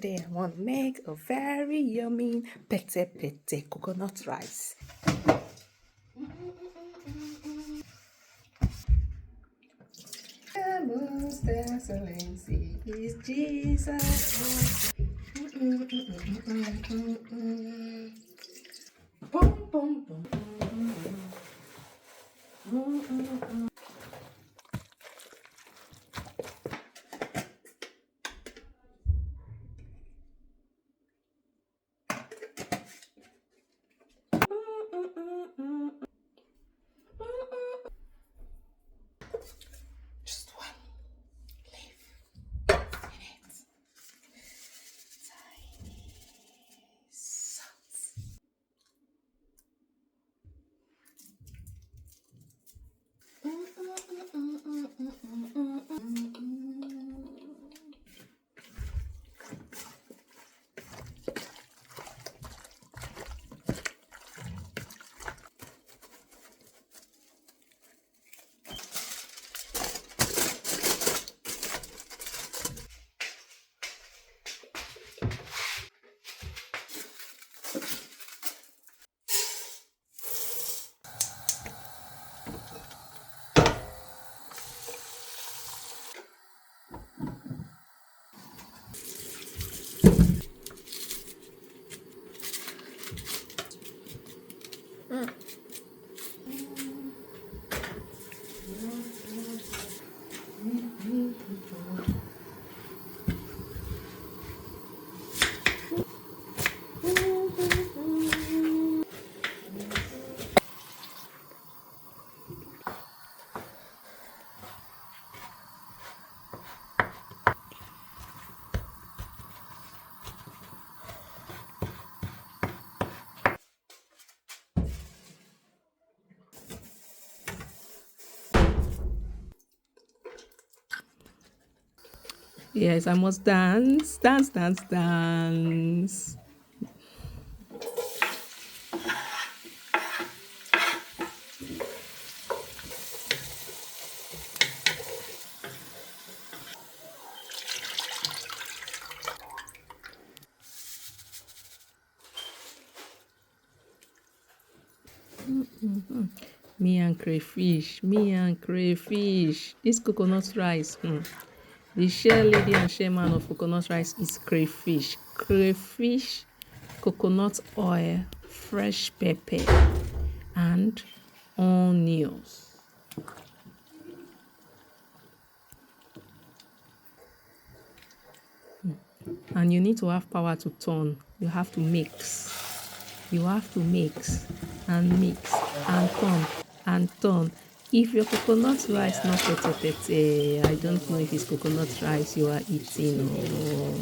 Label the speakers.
Speaker 1: Today I want to make a very yummy pete coconut rice. The most excellency is Jesus. Boom, boom, boom. Just one leaf in it. Tiny salt. Yes, I must dance, dance, dance, dance. Me and crayfish, me and crayfish. This coconut rice, the share lady and chairman of coconut rice is crayfish. Crayfish, coconut oil, fresh pepper, and onions. And you need to have power to turn. You have to mix. You have to mix and turn and turn. If your coconut rice not pete, I don't know if it's coconut rice you are eating or